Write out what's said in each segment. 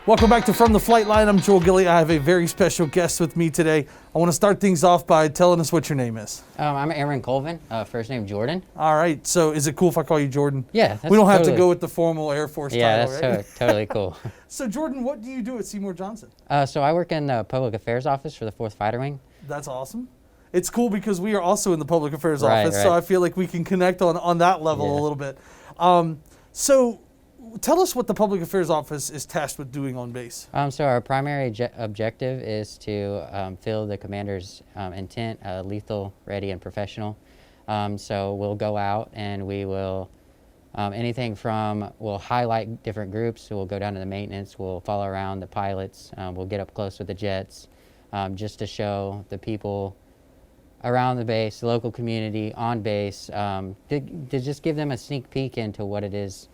Welcome back to From the Flightline. I'm Joel Gilly. I have a very special guest with me today. I want to start things off by telling us what your name is. I'm Aaron Colvin, first name Jordan. All right. So is it cool if I call you Jordan? Yeah. We don't have to go with the formal Air Force title, right? right? Yeah, that's totally cool. So Jordan, what do you do at Seymour Johnson? So I work in the Public Affairs Office for the 4th Fighter Wing. That's awesome. It's cool because we are also in the Public Affairs Right, Office, right. so I feel like we can connect on that level a little bit. So tell us what the Public Affairs Office is tasked with doing on base. So our primary objective is to fill the commander's intent, lethal, ready, and professional. So we'll go out and we will, we'll highlight different groups, so we'll go down to the maintenance, we'll follow around the pilots, we'll get up close with the jets, just to show the people around the base, the local community, on base, to just give them a sneak peek into what it is,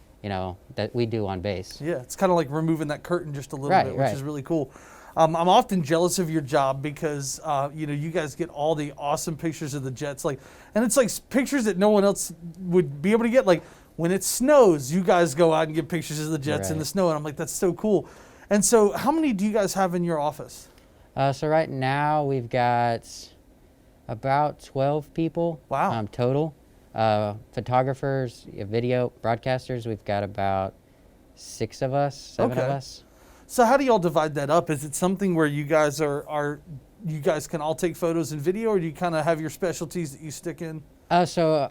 that we do on base. Yeah, it's kind of like removing that curtain just a little bit, which is really cool. I'm often jealous of your job because, you guys get all the awesome pictures of the jets, and it's like pictures that no one else would be able to get. Like when it snows, you guys go out and get pictures of the jets in the snow, and I'm like, that's so cool. And so how many do you guys have in your office? So right now we've got about 12 people total. Photographers, video broadcasters, we've got about 6 of us, 7 of us. So how do y'all divide that up? Is it something where you guys you guys can all take photos and video, or do you kind of have your specialties that you stick in? So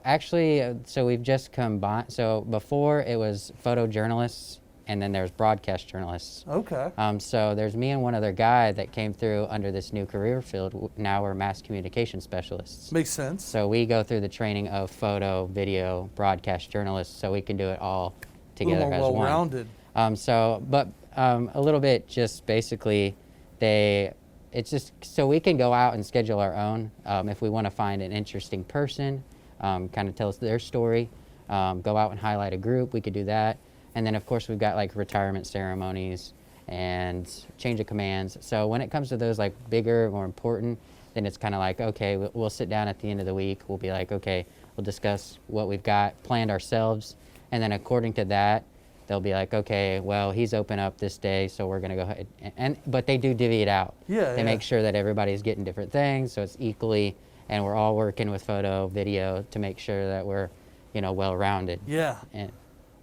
we've just combined. So before it was photojournalists, and then there's broadcast journalists. Okay. So there's me and one other guy that came through under this new career field. Now we're mass communication specialists. Makes sense. So we go through the training of photo, video, broadcast journalists, so we can do it all together as one. Well-rounded. A little bit just basically, it's just so we can go out and schedule our own. If we want to find an interesting person, kind of tell us their story, go out and highlight a group, we could do that. And then, of course, we've got like retirement ceremonies and change of commands. So when it comes to those like bigger, more important, then it's kind of like, okay, we'll sit down at the end of the week. We'll be like, okay, we'll discuss what we've got planned ourselves. And then according to that, they'll be like, okay, well, he's open up this day, so we're going to go ahead. But they do divvy it out. They make sure that everybody's getting different things, so it's equally, and we're all working with photo, video to make sure that we're, well-rounded. Yeah.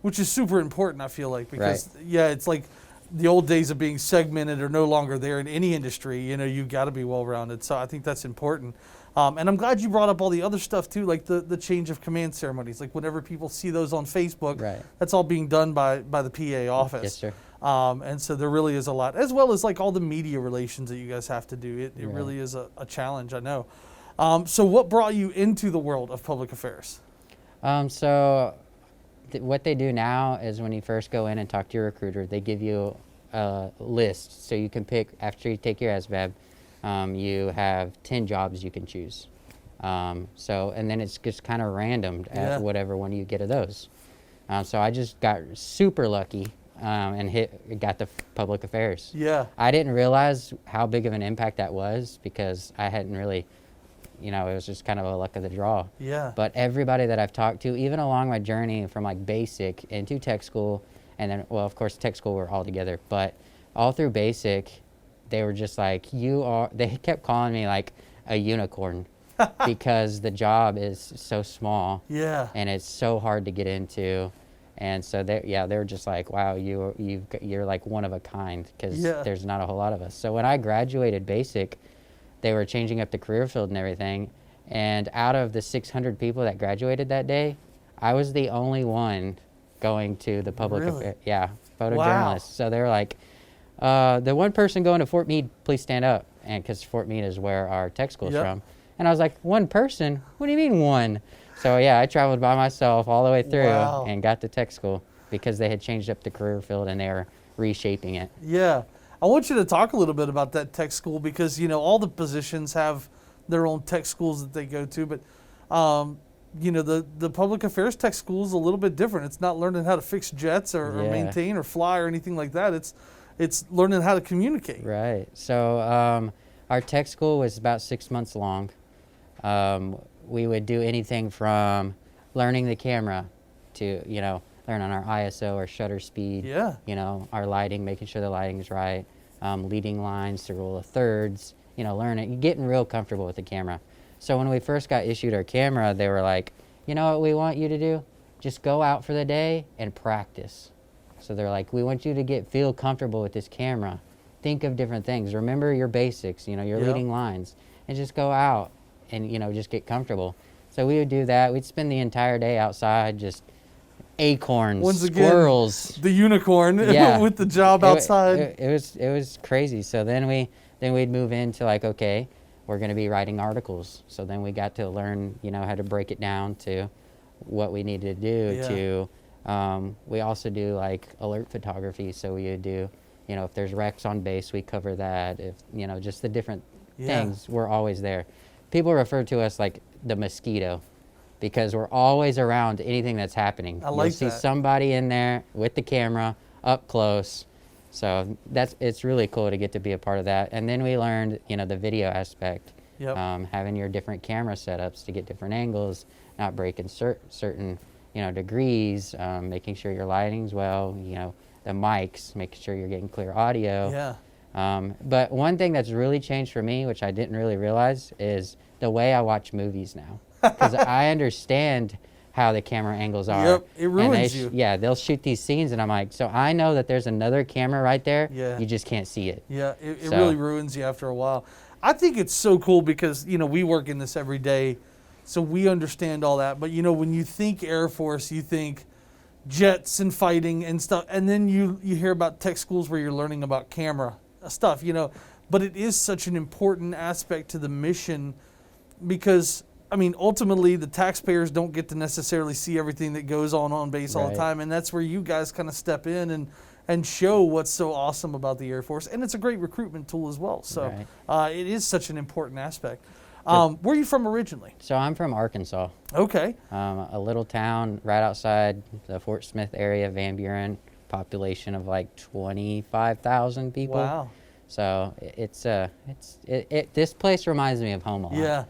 Which is super important, I feel like, because, it's like the old days of being segmented are no longer there in any industry. You've got to be well-rounded. So I think that's important. And I'm glad you brought up all the other stuff, too, like the change of command ceremonies. Like whenever people see those on Facebook, that's all being done by the PA office. Yes, sir. And so there really is a lot, as well as like all the media relations that you guys have to do. It really is a challenge, I know. So what brought you into the world of public affairs? What they do now is when you first go in and talk to your recruiter, they give you a list. So you can pick, after you take your ASVAB, you have 10 jobs you can choose. And then it's just kind of random at whatever one you get of those. So I just got super lucky and got the public affairs. Yeah. I didn't realize how big of an impact that was because I hadn't really, it was just kind of a luck of the draw. Yeah. But everybody that I've talked to, even along my journey from like basic into tech school, and then, well, of course, tech school we're all together, but all through basic, they were just like, they kept calling me like a unicorn because the job is so small. Yeah. And it's so hard to get into. And so they were just like, wow, you're like one of a kind because there's not a whole lot of us. So when I graduated basic, they were changing up the career field and everything. And out of the 600 people that graduated that day, I was the only one going to the public affairs. Yeah, photojournalist. Wow. So they were like, the one person going to Fort Meade, please stand up. And because Fort Meade is where our tech school is from. And I was like, one person? What do you mean one? So yeah, I traveled by myself all the way through and got to tech school because they had changed up the career field and they were reshaping it. Yeah. I want you to talk a little bit about that tech school because, all the positions have their own tech schools that they go to, but, the public affairs tech school is a little bit different. It's not learning how to fix jets or maintain or fly or anything like that. It's learning how to communicate. Right. So our tech school was about 6 months long. We would do anything from learning the camera to, learn on our ISO, our shutter speed, Yeah. you know, our lighting, making sure the lighting's right, leading lines, the rule of thirds, you know, learning, getting real comfortable with the camera. So when we first got issued our camera, they were like, you know what we want you to do? Just go out for the day and practice. So they're like, we want you to feel comfortable with this camera. Think of different things. Remember your basics, you know, your leading lines, and just go out and, you know, just get comfortable. So we would do that. We'd spend the entire day outside, just acorns, Once again, squirrels. The unicorn Yeah. with the job outside. It was crazy. So then we'd move into like, okay, we're going to be writing articles. So then we got to learn, you know, how to break it down to what we needed to do we also do like alert photography. So we would do, you know, if there's wrecks on base, we cover that. If, you know, just the different things, we're always there. People refer to us like the mosquito because we're always around anything that's happening. You'll see somebody in there with the camera up close. So it's really cool to get to be a part of that. And then we learned, you know, the video aspect, having your different camera setups to get different angles, not breaking certain, you know, degrees, making sure your lighting's well, you know, the mics, making sure you're getting clear audio. But one thing that's really changed for me, which I didn't really realize, is the way I watch movies now. Because I understand how the camera angles are. Yep, it ruins you. Yeah, they'll shoot these scenes, and I'm like, so I know that there's another camera right there. Yeah. You just can't see it. Yeah, it really ruins you after a while. I think it's so cool because, you know, we work in this every day, so we understand all that. But, you know, when you think Air Force, you think jets and fighting and stuff, and then you hear about tech schools where you're learning about camera stuff, you know. But it is such an important aspect to the mission because, I mean, ultimately the taxpayers don't get to necessarily see everything that goes on base all the time, and that's where you guys kind of step in and show what's so awesome about the Air Force, and it's a great recruitment tool as well. So it is such an important aspect. Where are you from originally? So I'm from Arkansas. Okay. A little town right outside the Fort Smith area, Van Buren, population of like 25,000 people. Wow. So this place reminds me of home a lot. Yeah.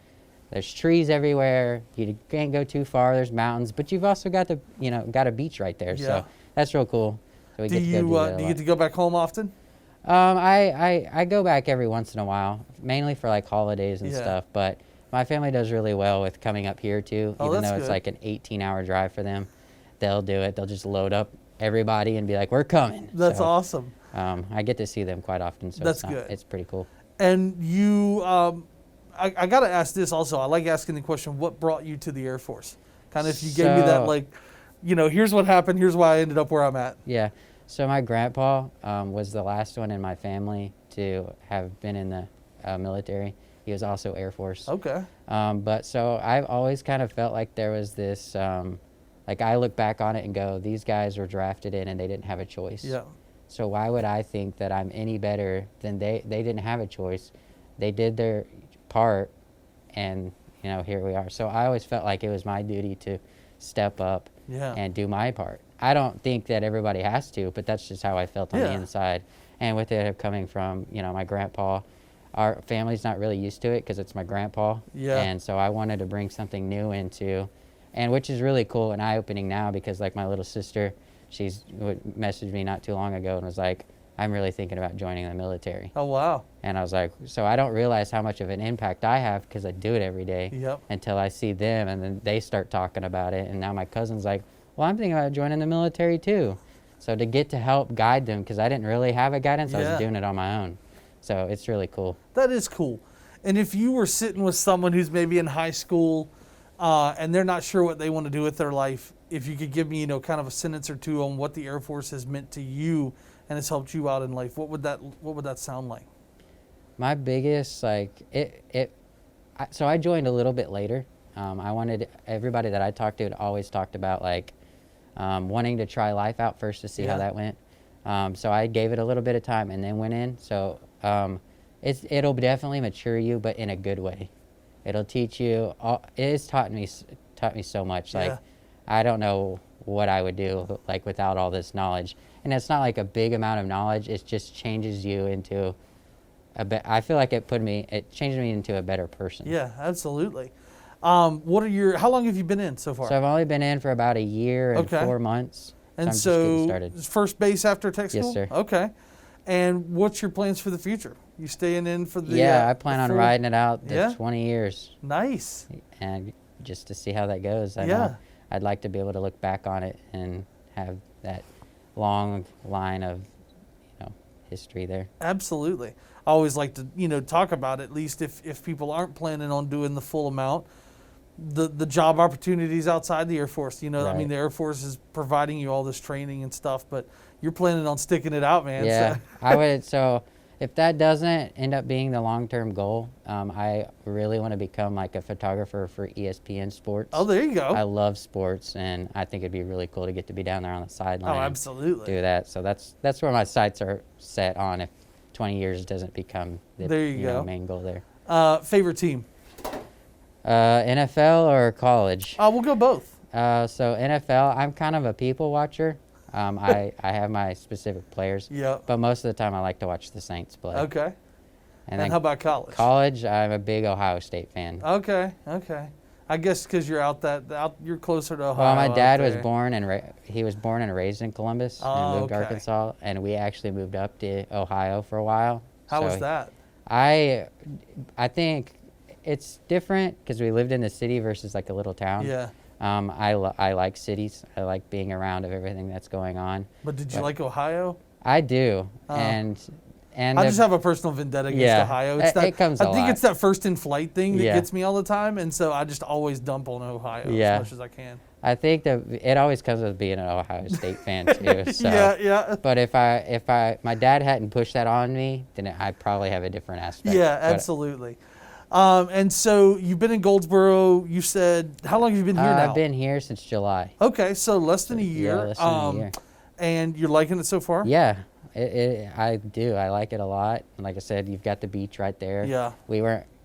There's trees everywhere. You can't go too far. There's mountains, but you've also got got a beach right there. Yeah. So that's real cool. So we do you get to go back home often? I go back every once in a while, mainly for like holidays and stuff. But my family does really well with coming up here too, even though it's like an 18-hour drive for them. They'll do it. They'll just load up everybody and be like, "We're coming." That's awesome. I get to see them quite often, so that's good. It's pretty cool. And you, I got to ask this also. I like asking the question, what brought you to the Air Force? Kind of if you gave me that, like, you know, here's what happened, here's why I ended up where I'm at. Yeah. So my grandpa was the last one in my family to have been in the military. He was also Air Force. Okay. But so I've always kind of felt like there was this, like I look back on it and go, these guys were drafted in and they didn't have a choice. Yeah. So why would I think that I'm any better than they didn't have a choice. They did their part, and, you know, here we are. So I always felt like it was my duty to step up and do my part. I don't think that everybody has to, but that's just how I felt on the inside. And with it coming from, you know, my grandpa, our family's not really used to it because it's my grandpa. Yeah. And so I wanted to bring something new into, and which is really cool and eye-opening now because, like, my little sister, she's messaged me not too long ago and was like, I'm really thinking about joining the military. Oh, wow. And I was like, so I don't realize how much of an impact I have because I do it every day until I see them, and then they start talking about it. And now my cousin's like, well, I'm thinking about joining the military too. So to get to help guide them, because I didn't really have a guidance, I was doing it on my own. So it's really cool. That is cool. And if you were sitting with someone who's maybe in high school and they're not sure what they want to do with their life, if you could give me, you know, kind of a sentence or two on what the Air Force has meant to you and has helped you out in life, what would that sound like? My biggest, like, so I joined a little bit later. I wanted, everybody that I talked to had always talked about, like, wanting to try life out first to see how that went. So I gave it a little bit of time and then went in. So it'll definitely mature you, but in a good way. It'll teach you, it has taught me so much. Like, I don't know what I would do, like, without all this knowledge. And it's not like a big amount of knowledge. It just changes you into I feel like it changed me into a better person. Yeah, absolutely. How long have you been in so far? So I've only been in for about a year and 4 months. And I'm just getting started. First base after tech school? Yes, sir. Okay. And what's your plans for the future? You staying in for the Yeah, I plan on riding it out the Yeah? 20 years. Nice. And just to see how that goes. I Yeah. know I'd like to be able to look back on it and have that long line of, history there. Absolutely. I always like to, talk about, at least if people aren't planning on doing the full amount, the job opportunities outside the Air Force. I Right. mean, the Air Force is providing you all this training and stuff, but you're planning on sticking it out, man. Yeah, So. I would. So if that doesn't end up being the long-term goal, I really want to become like a photographer for ESPN Sports. Oh, there you go. I love sports, and I think it'd be really cool to get to be down there on the sideline. Oh, and absolutely. do that. So that's where my sights are set on. If 20 years doesn't become the There you go. main goal there. Favorite team? NFL or college? We'll go both. So NFL, I'm kind of a people watcher. I have my specific players. Yeah. But most of the time, I like to watch the Saints play. Okay. And And how about college? college, I'm a big Ohio State fan. Okay. I guess because you're you're closer to Ohio. Well, my dad out was there. born and raised in Columbus Oh, and moved to okay. Arkansas, and we actually moved up to Ohio for a while. How So was that? I think it's different because we lived in the city versus like a little town. Yeah. I like cities. I like being around of everything that's going on. But did you like Ohio? I do, Oh. and I just have a personal vendetta against Yeah, Ohio. it comes I a think lot. it's that first in flight thing that Yeah. gets me all the time, and so I just always dump on Ohio Yeah. as much as I can. I think that it always comes with being an Ohio State fan too. So. Yeah. But if my dad hadn't pushed that on me, then I'd probably have a different aspect. Yeah, But, absolutely. And so you've been in Goldsboro. You said, how long have you been here now? I've been here since July. Okay, so less than a year. Yeah, less than a year. And you're liking it so far? Yeah, I do. I like it a lot. And like I said, you've got the beach right there. Yeah.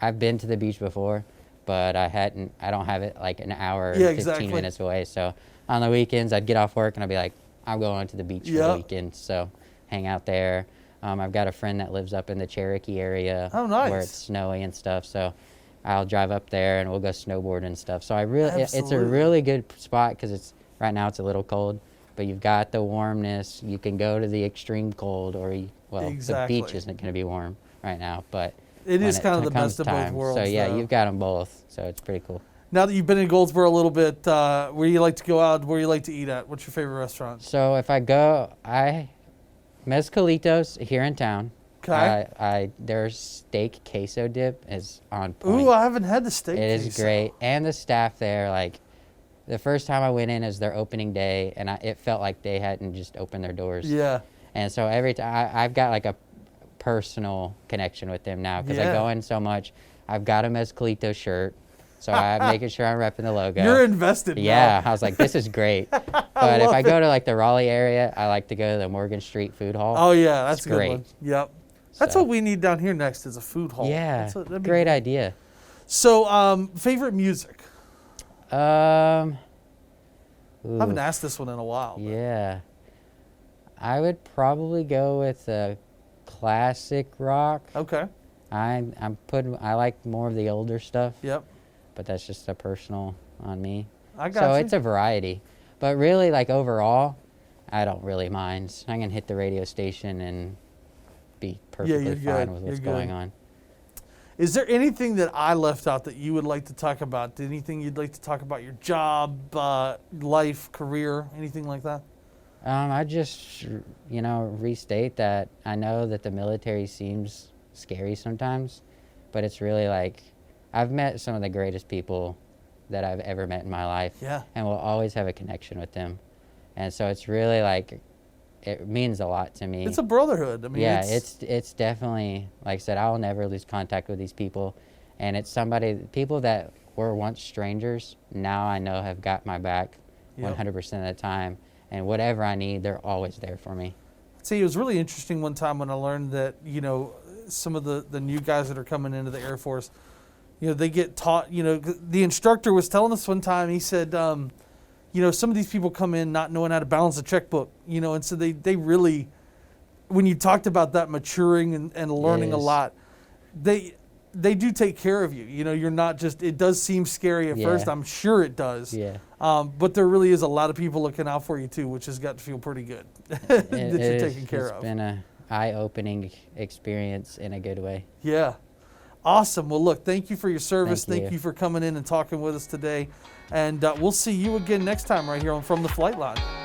I've been to the beach before, but I don't have it like an hour, Yeah, 15 exactly. minutes away. So on the weekends, I'd get off work and I'd be like, I'm going to the beach for Yeah. the weekend. So hang out there. I've got a friend that lives up in the Cherokee area. Oh, nice. Where it's snowy and stuff. So I'll drive up there and we'll go snowboard and stuff. So it's a Absolutely. really good spot because right now it's a little cold, but you've got the warmness. You can go to the extreme cold, Exactly. the beach isn't going to be warm right now, but It when is kind of the comes best of both time. worlds. So yeah, though. you've got them both. So it's pretty cool. Now that you've been in Goldsboro a little bit, where you like to go out, where you like to eat at? What's your favorite restaurant? So if I go, Mezcalitos here in town. Okay. Their steak queso dip is on point. Ooh, I haven't had the steak. It is queso. great, and the staff there, like, the first time I went in is their opening day, and it felt like they hadn't just opened their doors. Yeah. And so every time I've got like a personal connection with them now because I Yeah. go in so much. I've got a Mezcalito shirt, so I'm making sure I'm repping the logo. You're invested. Yeah, Now. I was like, this is great. But if love I go to like the Raleigh area, I like to go to the Morgan Street Food Hall. Oh yeah, that's It's a good great. one. Yep. That's So- what we need down here next is a food hall. Yeah, That'd be great idea. So, favorite music? Ooh, I haven't asked this one in a while. but- yeah. I would probably go with classic rock. Okay. I like more of the older stuff, Yep. but that's just a personal on me. I got So you. it's a variety. But really, like overall, I don't really mind. I can hit the radio station and be perfectly you're fine good. with You're what's good. going on. Is there anything that I left out that you would like to talk about? Anything you'd like to talk about? Your job, life, career, anything like that? I just, restate that I know that the military seems scary sometimes, but it's really like I've met some of the greatest people that I've ever met in my life. Yeah. And will always have a connection with them. And so it's really like, it means a lot to me. It's a brotherhood. I mean, Yeah, it's definitely, like I said, I'll never lose contact with these people. And it's people that were once strangers, now I know have got my back Yep. 100% of the time. And whatever I need, they're always there for me. See, it was really interesting one time when I learned that, some of the new guys that are coming into the Air Force, they get taught, the instructor was telling us one time, he said, some of these people come in not knowing how to balance a checkbook, and so they really, when you talked about that maturing and learning a Yes. lot, they do take care of you. You know, you're not just, it does seem scary at first. I'm sure it does. Yeah. But there really is a lot of people looking out for you too, which has got to feel pretty good that you're taken care of. It's been an eye-opening experience in a good way. Yeah. Awesome. Well, look, thank you for your service. Thank you for coming in and talking with us today. And we'll see you again next time right here on From the Flightline.